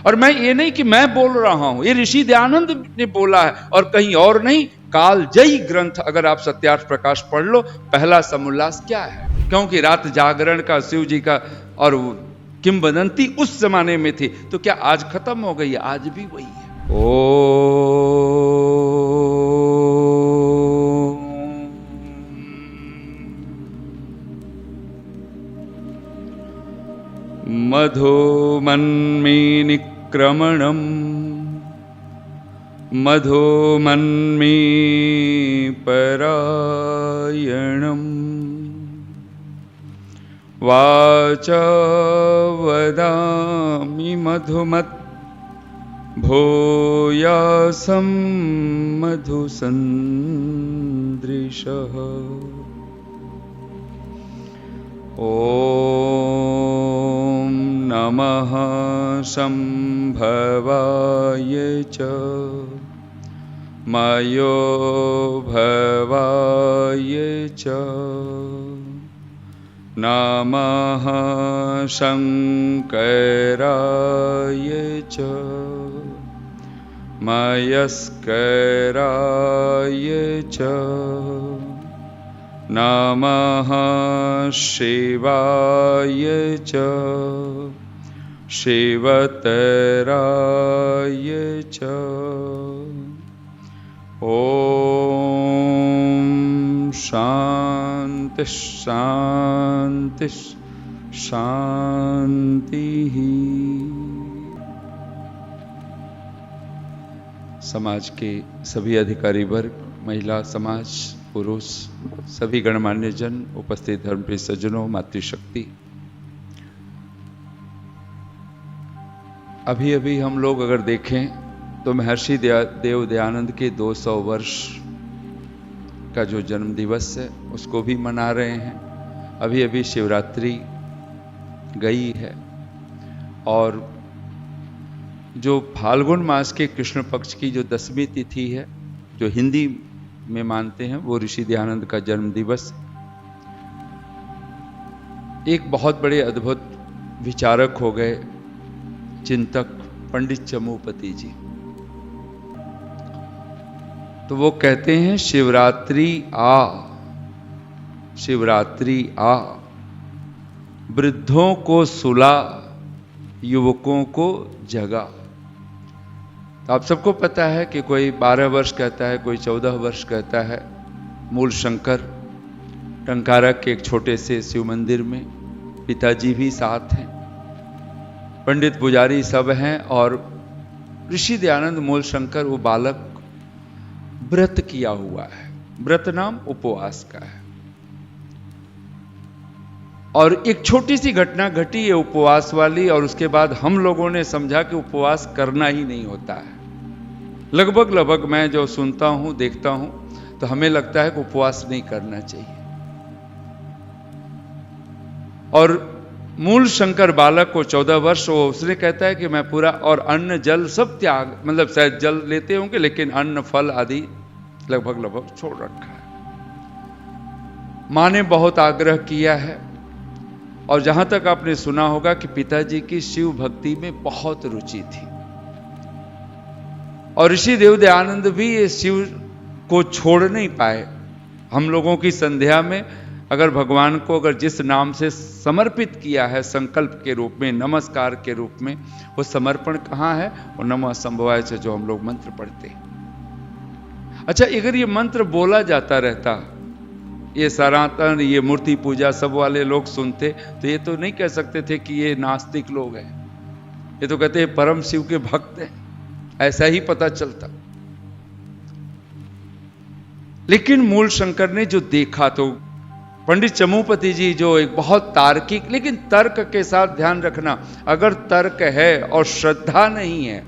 और मैं ये नहीं कि मैं बोल रहा हूं, ये ऋषि दयानंद ने बोला है और कहीं और नहीं। कालजयी ग्रंथ अगर आप सत्यार्थ प्रकाश पढ़ लो, पहला समोल्लास क्या है, क्योंकि रात जागरण का शिव जी का और किंवदंती उस जमाने में थी, तो क्या आज खत्म हो गई? आज भी वही है। मधुमन्मीनिक्रमणम् मधुमन्मी परायणम् वाचा वदामि मधुमत् भूयासं मधुसन्दृशः। ॐ नमः शम्भवाय च मयो भवाय च नमः शङ्कराय च मयस्कराय च नमः शिवाय च शिवतराय च। ॐ शान्ति शान्ति शान्तिः। समाज के सभी अधिकारी वर्ग, महिला समाज, पुरुष, सभी गणमान्य जन, उपस्थित धर्मप्रिय सज्जनों, मातृशक्ति, अभी अभी हम लोग अगर देखें तो महर्षि देव दयानंद के 200 वर्ष का जो जन्म दिवस है उसको भी मना रहे हैं। अभी अभी शिवरात्रि गई है और जो फाल्गुन मास के कृष्ण पक्ष की जो 10वीं तिथि है, जो हिंदी में मानते हैं, वो ऋषि दयानंद का जन्म दिवस। एक बहुत बड़े अद्भुत विचारक हो गए, चिंतक, पंडित चमूपति जी। तो वो कहते हैं शिवरात्रि आ, वृद्धों को सुला, युवकों को जगा। तो आप सबको पता है कि कोई 12 वर्ष कहता है, कोई 14 वर्ष कहता है। मूल शंकर टंकारा के एक छोटे से शिव मंदिर में पिताजी भी साथ हैं, पंडित पुजारी सब हैं, और ऋषि दयानंद मूल शंकर वो बालक व्रत किया हुआ है। व्रत नाम उपवास का है। और एक छोटी सी घटना घटी है उपवास वाली, और उसके बाद हम लोगों ने समझा कि उपवास करना ही नहीं होता है। लगभग मैं जो सुनता हूं, देखता हूं, तो हमें लगता है कि उपवास नहीं करना चाहिए। और मूल शंकर बालक को 14 वर्ष हो, उसने कहता है कि मैं पूरा, और अन्न जल सब त्याग, मतलब शायद जल लेते होंगे लेकिन अन्न फल आदि लगभग छोड़ रखा है। माँ ने बहुत आग्रह किया है, और जहां तक आपने सुना होगा कि पिताजी की शिव भक्ति में बहुत रुचि थी, और ऋषि देव दयानंद भी ये शिव को छोड़ नहीं पाए। हम लोगों की संध्या में अगर भगवान को अगर जिस नाम से समर्पित किया है, संकल्प के रूप में, नमस्कार के रूप में, वो समर्पण कहाँ है? वो नमः शंभवाय से जो हम लोग मंत्र पढ़ते हैं। अच्छा, अगर ये मंत्र बोला जाता रहता, ये सनातन, ये मूर्ति पूजा सब वाले लोग सुनते, तो ये तो नहीं कह सकते थे कि ये नास्तिक लोग हैं, ये तो कहते हैं परम शिव के भक्त हैं, ऐसा ही पता चलता। लेकिन मूल शंकर ने जो देखा, तो पंडित चमूपति जी जो एक बहुत तार्किक, लेकिन तर्क के साथ, ध्यान रखना, अगर तर्क है और श्रद्धा नहीं है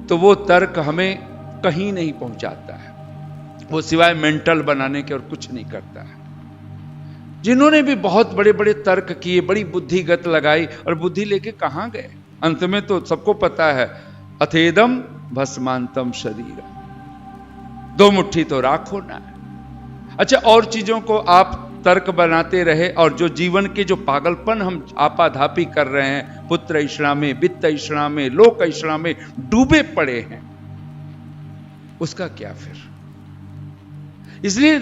तो वो तर्क हमें कहीं नहीं पहुंचाता है, वो सिवाय मेंटल बनाने के और कुछ नहीं करता है। जिन्होंने भी बहुत बड़े बड़े तर्क किए, बड़ी बुद्धिगत लगाई, और बुद्धि लेके कहां गए? अंत में तो सबको पता है, अथेदम भस्मांतम शरीरम, 2 मुट्ठी तो राख होना है। अच्छा, और चीजों को आप तर्क बनाते रहे और जो जीवन के जो पागलपन हम आपाधापी कर रहे हैं, पुत्र ऐषणा में, वित्त ऐषणा में, लोक ऐषणा में डूबे पड़े हैं, उसका क्या फिर? इसलिए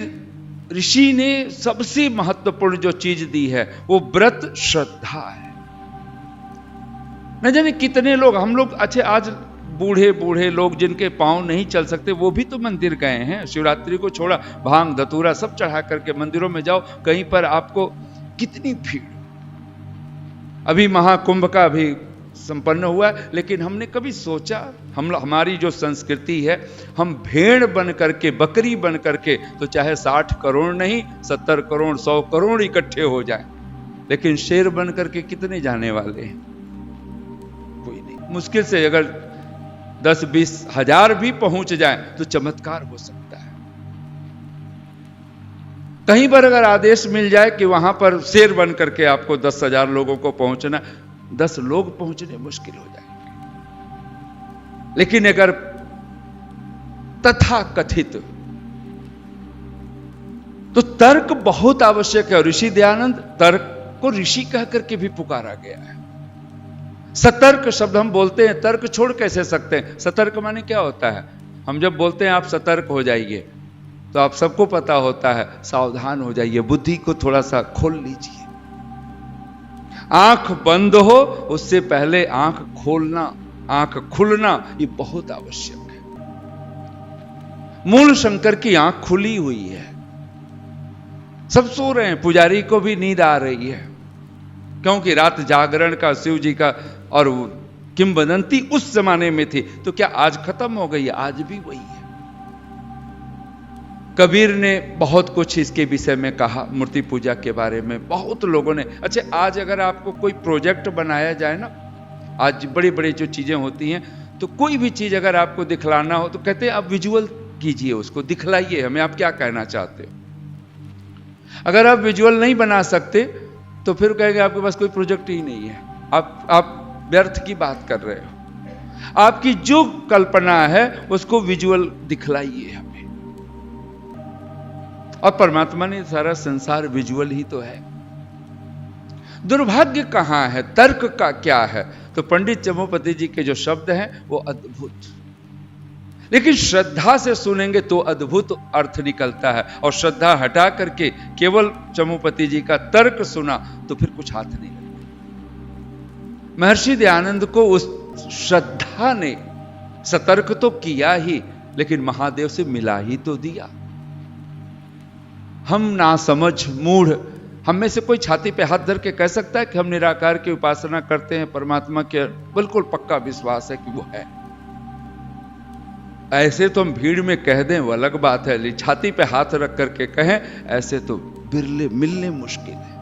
ऋषि ने सबसे महत्वपूर्ण जो चीज दी है वो व्रत श्रद्धा है। न जाने कितने लोग, हम लोग अच्छे आज बूढ़े बूढ़े लोग जिनके पांव नहीं चल सकते वो भी तो मंदिर गए हैं। शिवरात्रि को छोड़ा, भांग धतूरा सब चढ़ा करके मंदिरों में जाओ, कहीं पर आपको कितनी भीड़। अभी महाकुंभ का भी संपन्न हुआ, लेकिन हमने कभी सोचा, हमारी जो संस्कृति है, हम भेड़ बन करके, बकरी बन करके, तो चाहे 60 करोड़ नहीं 70 करोड़ 100 करोड़ इकट्ठे हो जाए, लेकिन शेर बन करके कितने जाने वाले हैं? कोई नहीं। मुश्किल से अगर 10-20 हजार भी पहुंच जाए तो चमत्कार हो सकता है। कहीं पर अगर आदेश मिल जाए कि वहां पर शेर बन करके आपको 10,000 लोगों को पहुंचना, 10 लोग पहुंचने मुश्किल हो जाएंगे। लेकिन अगर तथा कथित, तो तर्क बहुत आवश्यक है। और ऋषि दयानंद तर्क को ऋषि कह करके भी पुकारा गया है। सतर्क शब्द हम बोलते हैं, तर्क छोड़ कैसे सकते हैं? सतर्क माने क्या होता है? हम जब बोलते हैं आप सतर्क हो जाइए, तो आप सबको पता होता है सावधान हो जाइए, बुद्धि को थोड़ा सा खोल लीजिए। आंख बंद हो उससे पहले आंख खोलना, आंख खुलना, ये बहुत आवश्यक है। मूल शंकर की आंख खुली हुई है, सब सो रहे हैं, पुजारी को भी नींद आ रही है, क्योंकि रात जागरण का शिव जी का और किंवदंती उस जमाने में थी, तो क्या आज खत्म हो गई? आज भी वही है। कबीर ने बहुत कुछ इसके विषय में कहा, मूर्ति पूजा के बारे में बहुत लोगों ने। अच्छा, आज अगर आपको कोई प्रोजेक्ट बनाया जाए ना, आज बड़ी बड़ी जो चीजें होती हैं, तो कोई भी चीज अगर आपको दिखलाना हो तो कहते हैं आप विजुअल कीजिए, उसको दिखलाइए हमें, आप क्या कहना चाहते हो। अगर आप विजुअल नहीं बना सकते तो फिर कहेंगे आपके पास कोई प्रोजेक्ट ही नहीं है, आप व्यर्थ की बात कर रहे हो। आपकी जो कल्पना है उसको विजुअल दिखलाइए हमें। और परमात्मा ने सारा संसार विजुअल ही तो है। दुर्भाग्य कहां है, तर्क का क्या है? तो पंडित चमोपति जी के जो शब्द हैं वो अद्भुत, लेकिन श्रद्धा से सुनेंगे तो अद्भुत अर्थ निकलता है। और श्रद्धा हटा करके केवल चमोपति जी का तर्क सुना तो फिर कुछ हाथ नहीं लगता। महर्षि दयानंद को उस श्रद्धा ने सतर्क तो किया ही, लेकिन महादेव से मिला ही तो दिया। हम नासमझ मूढ़, हम में से कोई छाती पे हाथ धर के कह सकता है कि हम निराकार की उपासना करते हैं, परमात्मा के बिल्कुल पक्का विश्वास है कि वो है। ऐसे तो हम भीड़ में कह दें वो अलग बात है, लेकिन छाती पे हाथ रख करके कहें ऐसे तो बिरले मिलने मुश्किल है।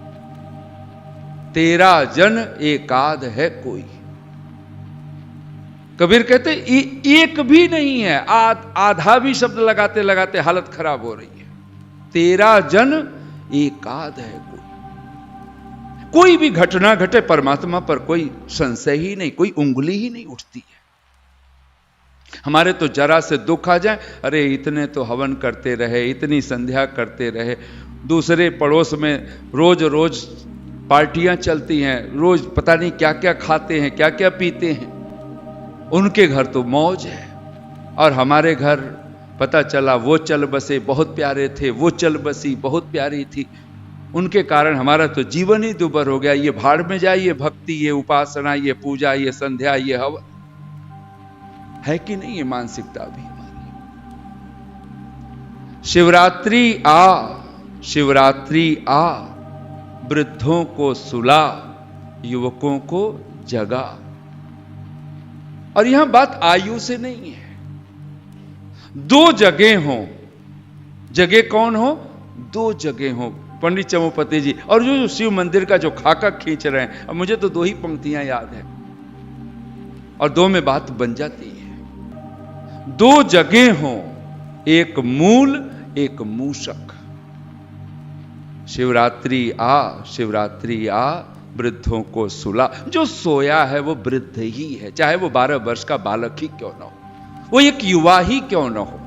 तेरा जन एकाध है कोई, कबीर कहते एक भी नहीं है, आधा भी शब्द लगाते लगाते हालत खराब हो रही है। तेरा जन एकाध है कोई भी घटना घटे परमात्मा पर कोई संशय ही नहीं, कोई उंगली ही नहीं उठती है। हमारे तो जरा से दुख आ जाए, अरे इतने तो हवन करते रहे, इतनी संध्या करते रहे, दूसरे पड़ोस में रोज रोज पार्टियां चलती हैं, रोज पता नहीं क्या क्या खाते हैं, क्या क्या पीते हैं, उनके घर तो मौज है, और हमारे घर पता चला वो चल बसे बहुत प्यारे थे, वो चल बसी बहुत प्यारी थी, उनके कारण हमारा तो जीवन ही दुभर हो गया। ये भाड़ में जाए, ये भक्ति, ये उपासना, ये पूजा, ये संध्या, ये हवन है कि नहीं? ये मानसिकता भी हमारी। शिवरात्रि आ, वृद्धों को सुला, युवकों को जगा। और यहां बात आयु से नहीं है। दो जगह हो, जगह कौन हो? दो जगह हो, पंडित चमोपति जी। और जो शिव मंदिर का जो खाका खींच रहे हैं, अब मुझे तो 2 ही पंक्तियां याद है, और 2 में बात बन जाती है। 2 जगह हो, एक मूल एक मूषक। शिवरात्रि आ, वृद्धों को सुला। जो सोया है वो वृद्ध ही है, चाहे वो 12 वर्ष का बालक ही क्यों ना हो, वो एक युवा ही क्यों ना हो।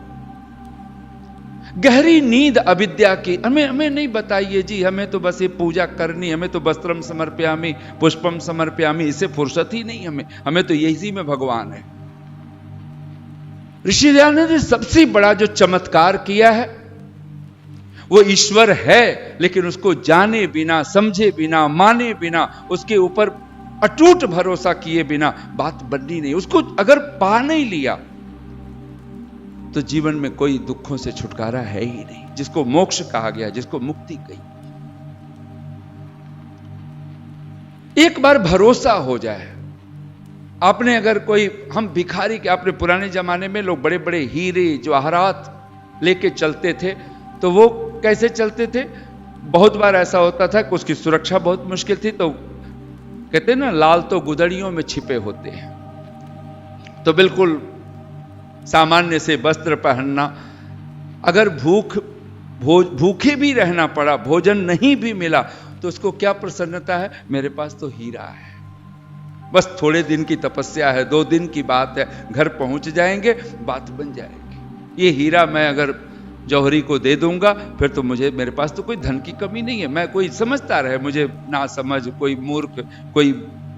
गहरी नींद अविद्या की। हमें नहीं बताइए जी, हमें तो बस ये पूजा करनी, हमें तो वस्त्रम समर्पयामि पुष्पम समर्पयामि, इससे फुर्सत ही नहीं हमें तो यही में भगवान है। ऋषि दयानंद ने सबसे बड़ा जो चमत्कार किया है वो ईश्वर है, लेकिन उसको जाने बिना, समझे बिना, माने बिना, उसके ऊपर अटूट भरोसा किए बिना बात बननी नहीं। उसको अगर पा नहीं लिया तो जीवन में कोई दुखों से छुटकारा है ही नहीं, जिसको मोक्ष कहा गया, जिसको मुक्ति कही। एक बार भरोसा हो जाए, आपने अगर कोई, हम भिखारी के, आपने पुराने जमाने में लोग बड़े बड़े हीरे जवाहरात लेके चलते थे, तो वो कैसे चलते थे? बहुत बार ऐसा होता था कि उसकी सुरक्षा बहुत मुश्किल थी, तो कहते ना, लाल तो गुदड़ियों में छिपे होते हैं। तो बिल्कुल सामान्य से वस्त्र पहनना, अगर भूखे भी रहना पड़ा, भोजन नहीं भी मिला, तो उसको क्या प्रसन्नता है? मेरे पास तो हीरा है, बस थोड़े दिन की तपस्या है, 2 दिन की बात है, घर पहुंच जाएंगे, बात बन जाएगी। ये हीरा मैं अगर जौहरी को दे दूंगा, फिर तो मेरे पास तो कोई धन की कमी नहीं है। मैं, कोई समझता रहे मुझे ना समझ, कोई मूर्ख, कोई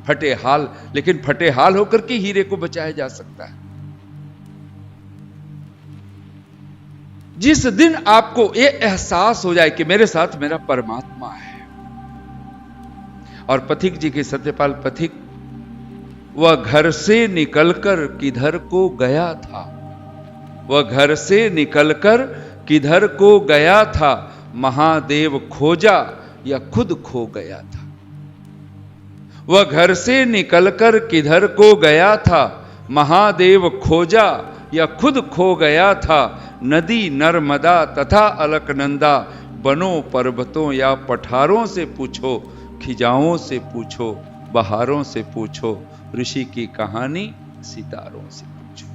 फटे हाल, लेकिन फटे हाल होकर के हीरे को बचाया जा सकता है। जिस दिन आपको ये एहसास हो जाए कि मेरे साथ मेरा परमात्मा है, और पथिक जी के, सत्यपाल पथिक, वह घर से निकलकर किधर को गया था, वह घर से निकलकर किधर को गया था, महादेव खोजा या खुद खो गया था। वह घर से निकलकर किधर को गया था, महादेव खोजा या खुद खो गया था। नदी नर्मदा तथा अलकनंदा, बनों पर्वतों या पठारों से पूछो, खिजाओं से पूछो, बहारों से पूछो, ऋषि की कहानी सितारों से पूछो।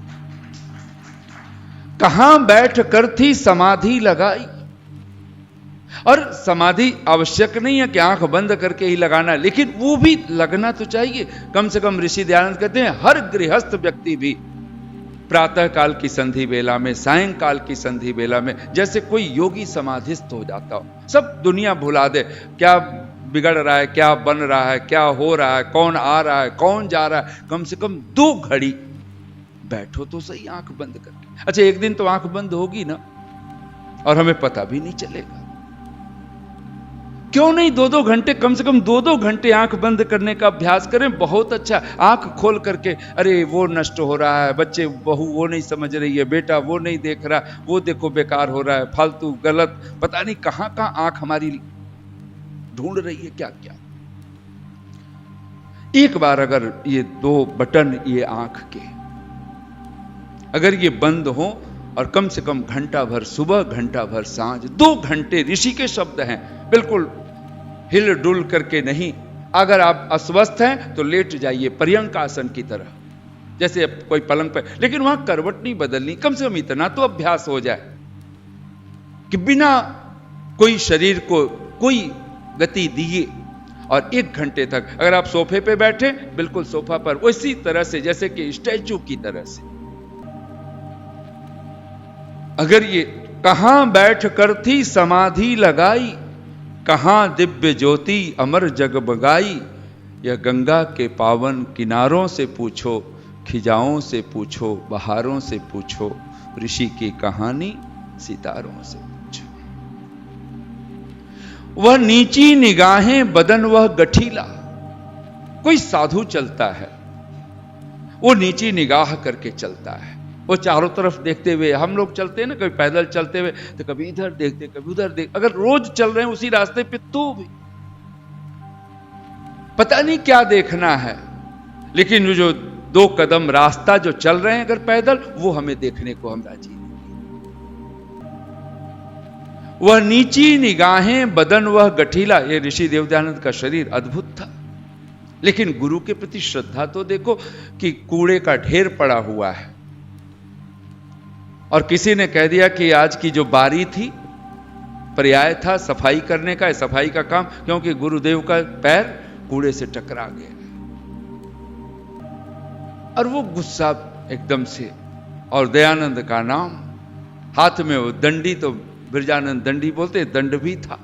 कहां बैठ कर थी समाधि लगाई? और समाधि आवश्यक नहीं है कि आंख बंद करके ही लगाना है, लेकिन वो भी लगना तो चाहिए। कम से कम ऋषि दयानंद कहते हैं हर गृहस्थ व्यक्ति भी प्रातः काल की संधि बेला में, सायंकाल की संधि बेला में, जैसे कोई योगी समाधिस्थ हो जाता हो, सब दुनिया भुला दे, क्या बिगड़ रहा है, क्या बन रहा है, क्या हो रहा है, कौन आ रहा है, कौन जा रहा है, कम से कम 2 घड़ी बैठो तो सही आंख बंद करके। अच्छा, एक दिन तो आंख बंद होगी ना, और हमें पता भी नहीं चलेगा। क्यों नहीं 2-2 घंटे, कम से कम 2-2 घंटे आंख बंद करने का अभ्यास करें। बहुत अच्छा, आंख खोल करके, अरे वो नष्ट हो रहा है, बच्चे बहू वो नहीं समझ रही है, बेटा वो नहीं देख रहा, वो देखो बेकार हो रहा है, फालतू गलत, पता नहीं कहां कहां आंख हमारी ढूंढ रही है, क्या क्या। एक बार अगर ये 2 बटन, ये आंख के अगर ये बंद हो, और कम से कम घंटा भर सुबह, घंटा भर सांझ, 2 घंटे, ऋषि के शब्द हैं, बिल्कुल हिल डुल करके नहीं। अगर आप अस्वस्थ हैं तो लेट जाइए पर्यंक आसन की तरह, जैसे कोई पलंग पर, लेकिन वहां करवट नहीं बदलनी। कम से कम इतना तो अभ्यास हो जाए कि बिना कोई शरीर को कोई गति दिए, और 1 घंटे तक अगर आप सोफे पे बैठे, बिल्कुल सोफा पर उसी तरह से जैसे कि स्टैचू की तरह से। अगर ये कहां बैठ कर थी समाधि लगाई, कहां दिव्य ज्योति अमर जगमगाई, यह गंगा के पावन किनारों से पूछो, खिजाओं से पूछो, बहारों से पूछो, ऋषि की कहानी सितारों से पूछो। वह नीची निगाहें बदन वह गठीला। कोई साधु चलता है, वो नीची निगाह करके चलता है, वो चारों तरफ देखते हुए। हम लोग चलते हैं ना, कभी पैदल चलते हुए, तो कभी इधर देखते, कभी उधर देख। अगर रोज चल रहे हैं उसी रास्ते पे, तो भी पता नहीं क्या देखना है, लेकिन जो 2 कदम रास्ता जो चल रहे हैं अगर पैदल, वो हमें देखने को हम राजी नहीं। वह नीची निगाहें बदन वह गठीला। ये ऋषि देवदयानंद का शरीर अद्भुत था, लेकिन गुरु के प्रति श्रद्धा तो देखो कि कूड़े का ढेर पड़ा हुआ है। और किसी ने कह दिया कि आज की जो बारी थी, पर्याय था सफाई करने का, सफाई का काम, क्योंकि गुरुदेव का पैर कूड़े से टकरा गया। और वो गुस्सा एकदम से, और दयानंद का नाम हाथ में वो दंडी, तो विरजानंद दंडी बोलते, दंड भी था।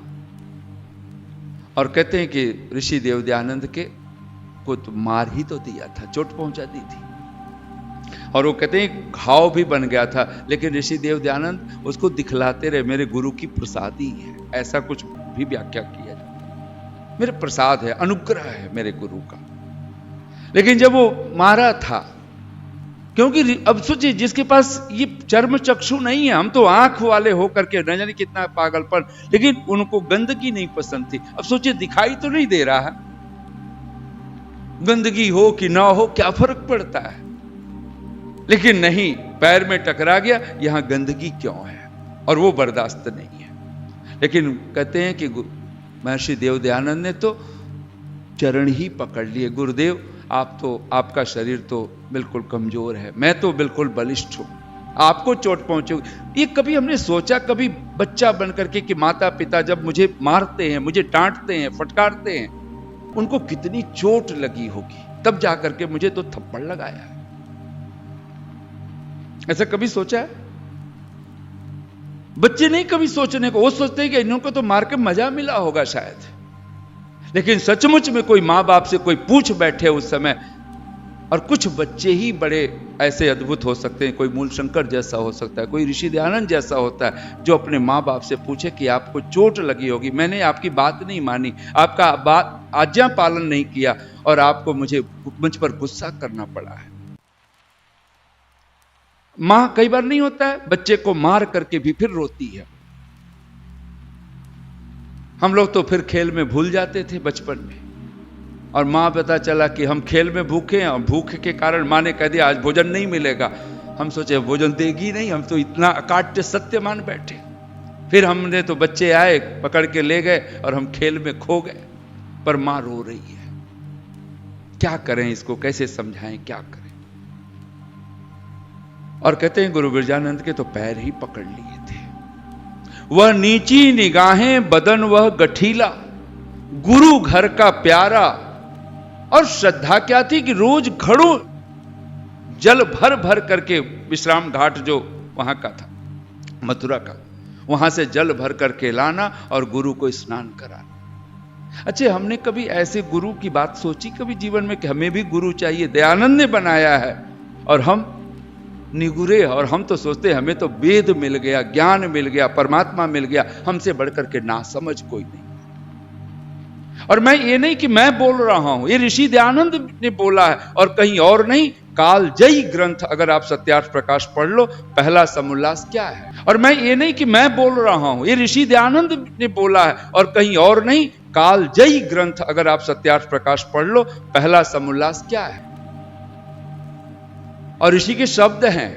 और कहते हैं कि ऋषि देवदयानंद के को तो मार ही तो दिया था, चोट पहुंचा दी थी। और वो कहते हैं घाव भी बन गया था, लेकिन ऋषि देवदयानंद उसको दिखलाते रहे, मेरे गुरु की प्रसादी है, ऐसा कुछ भी व्याख्या किया जाता, मेरे प्रसाद है, अनुग्रह है मेरे गुरु का। लेकिन जब वो मारा था, क्योंकि अब सोचिए जिसके पास ये चर्म चक्षु नहीं है, हम तो आंख वाले हो करके न जाने कितना पागलपन, लेकिन उनको गंदगी नहीं पसंद थी। अब सोचिए दिखाई तो नहीं दे रहा है, गंदगी हो कि ना हो क्या फर्क पड़ता है, लेकिन नहीं, पैर में टकरा गया, यहां गंदगी क्यों है, और वो बर्दाश्त नहीं है। लेकिन कहते हैं कि महर्षि देवदयानंद ने तो चरण ही पकड़ लिए, गुरुदेव आप तो, आपका शरीर तो बिल्कुल कमजोर है, मैं तो बिल्कुल बलिष्ठ हूं, आपको चोट पहुंचेगी। ये कभी हमने सोचा, कभी बच्चा बन करके कि माता पिता जब मुझे मारते हैं, मुझे डांटते हैं, फटकारते हैं, उनको कितनी चोट लगी होगी, तब जाकर के मुझे तो थप्पड़ लगाया है। ऐसा कभी सोचा है? बच्चे नहीं कभी सोचने को, वो सोचते हैं कि इनको तो मार के मजा मिला होगा शायद, लेकिन सचमुच में कोई मां बाप से कोई पूछ बैठे उस समय, और कुछ बच्चे ही बड़े ऐसे अद्भुत हो सकते हैं, कोई मूलशंकर जैसा हो सकता है, कोई ऋषि दयानंद जैसा होता है, जो अपने मां बाप से पूछे कि आपको चोट लगी होगी, मैंने आपकी बात नहीं मानी, आपका आज्ञा पालन नहीं किया, और आपको मुझ पर गुस्सा करना पड़ा है। मां कई बार नहीं होता है, बच्चे को मार करके भी फिर रोती है। हम लोग तो फिर खेल में भूल जाते थे बचपन में, और मां पता चला कि हम खेल में भूखे हैं, और भूख के कारण मां ने कह दिया आज भोजन नहीं मिलेगा। हम सोचे भोजन देगी नहीं, हम तो इतना अकाट्य सत्य मान बैठे। फिर हमने तो बच्चे आए पकड़ के ले गए और हम खेल में खो गए, पर मां रो रही है। क्या करें इसको, कैसे समझाएं, क्या करें? और कहते हैं गुरु विरजानंद के तो पैर ही पकड़ लिए थे। वह नीची निगाहें, बदन वह गठीला, गुरु घर का प्यारा। और श्रद्धा क्या थी कि रोज घड़ों जल भर भर करके, विश्राम घाट जो वहां का था मथुरा का, वहां से जल भर करके लाना और गुरु को स्नान कराना। अच्छा, हमने कभी ऐसे गुरु की बात सोची कभी जीवन में कि हमें भी गुरु चाहिए? दयानंद ने बनाया है और हम निगुरे, और हम तो सोचते हैं हमें तो वेद मिल गया, ज्ञान मिल गया, परमात्मा मिल गया, हमसे बढ़कर के नासमझ कोई नहीं। और मैं ये नहीं कि मैं बोल रहा हूं, ये ऋषि दयानंद ने बोला है और कहीं और नहीं। कालजयी ग्रंथ अगर आप सत्यार्थ प्रकाश पढ़ लो, पहला समुल्लास क्या है। और मैं ये नहीं कि मैं बोल रहा हूं, ये ऋषि दयानंद ने बोला है और कहीं और नहीं। कालजयी ग्रंथ अगर आप सत्यार्थ प्रकाश पढ़ लो, पहला समुल्लास क्या है, और ऋषि के शब्द हैं।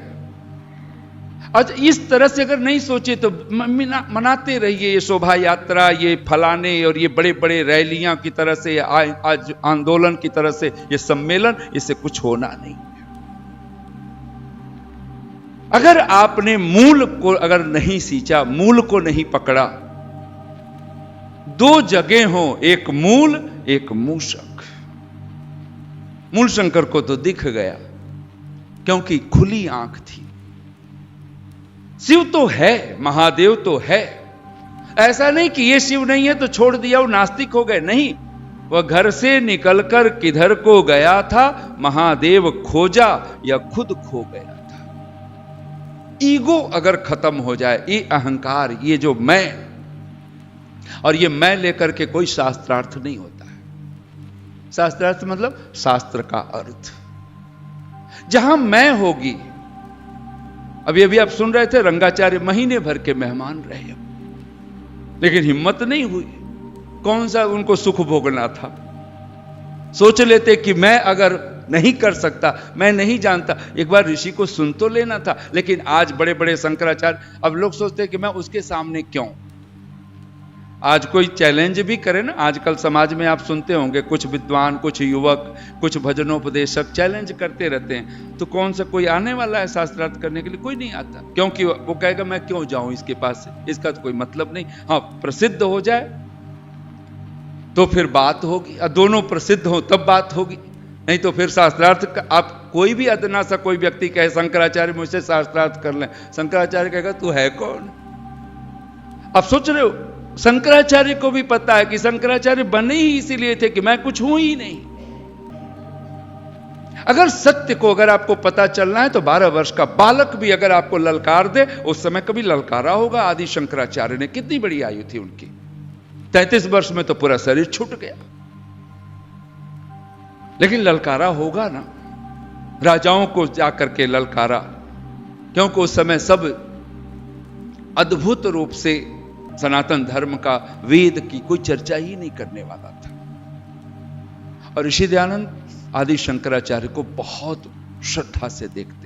आज इस तरह से अगर नहीं सोचे तो मनाते रहिए ये शोभा यात्रा, ये फलाने और ये बड़े बड़े रैलियां की तरह से, आज आंदोलन की तरह से ये सम्मेलन, इससे कुछ होना नहीं। अगर आपने मूल को अगर नहीं सींचा, मूल को नहीं पकड़ा, दो जगह हो, एक मूल एक मूषक। मूल शंकर को तो दिख गया क्योंकि खुली आंख थी। शिव तो है, महादेव तो है, ऐसा नहीं कि ये शिव नहीं है तो छोड़ दिया वो नास्तिक हो गए, नहीं। वह घर से निकलकर किधर को गया था, महादेव खोजा या खुद खो गया था। ईगो अगर खत्म हो जाए, ये अहंकार, ये जो मैं, और ये मैं लेकर के कोई शास्त्रार्थ नहीं होता है। शास्त्रार्थ मतलब शास्त्र का अर्थ। जहां मैं होगी, अभी आप सुन रहे थे रंगाचार्य महीने भर के मेहमान रहे, लेकिन हिम्मत नहीं हुई। कौन सा उनको सुख भोगना था? सोच लेते कि मैं अगर नहीं कर सकता, मैं नहीं जानता, एक बार ऋषि को सुन तो लेना था। लेकिन आज बड़े बड़े शंकराचार्य, अब लोग सोचते हैं कि मैं उसके सामने क्यों। आज कोई चैलेंज भी करे ना, आजकल समाज में आप सुनते होंगे कुछ विद्वान, कुछ युवक, कुछ भजनोपदेशक चैलेंज करते रहते हैं। तो कौन सा कोई आने वाला है शास्त्रार्थ करने के लिए? कोई नहीं आता, क्योंकि वो कहेगा मैं क्यों जाऊं इसके पास से, इसका तो कोई मतलब नहीं। हाँ, प्रसिद्ध हो जाए तो फिर बात होगी, दोनों प्रसिद्ध हो तब बात होगी। नहीं तो फिर शास्त्रार्थ आप कोई भी अदना सा कोई व्यक्ति कहे शंकराचार्य मुझसे शास्त्रार्थ कर लें, शंकराचार्य कहेगा तू है कौन? आप सोच रहे हो शंकराचार्य को भी पता है कि शंकराचार्य बने ही इसीलिए थे कि मैं कुछ हूं ही नहीं। अगर सत्य को अगर आपको पता चलना है तो 12 वर्ष का बालक भी अगर आपको ललकार दे, उस समय कभी ललकारा होगा। आदि शंकराचार्य ने कितनी बड़ी आयु थी उनकी, 33 वर्ष में तो पूरा शरीर छूट गया, लेकिन ललकारा होगा ना, राजाओं को जाकर के ललकारा, क्योंकि उस समय सब अद्भुत रूप से सनातन धर्म का, वेद की कोई चर्चा ही नहीं करने वाला था। और ऋषि दयानंद आदि शंकराचार्य को बहुत श्रद्धा से देखते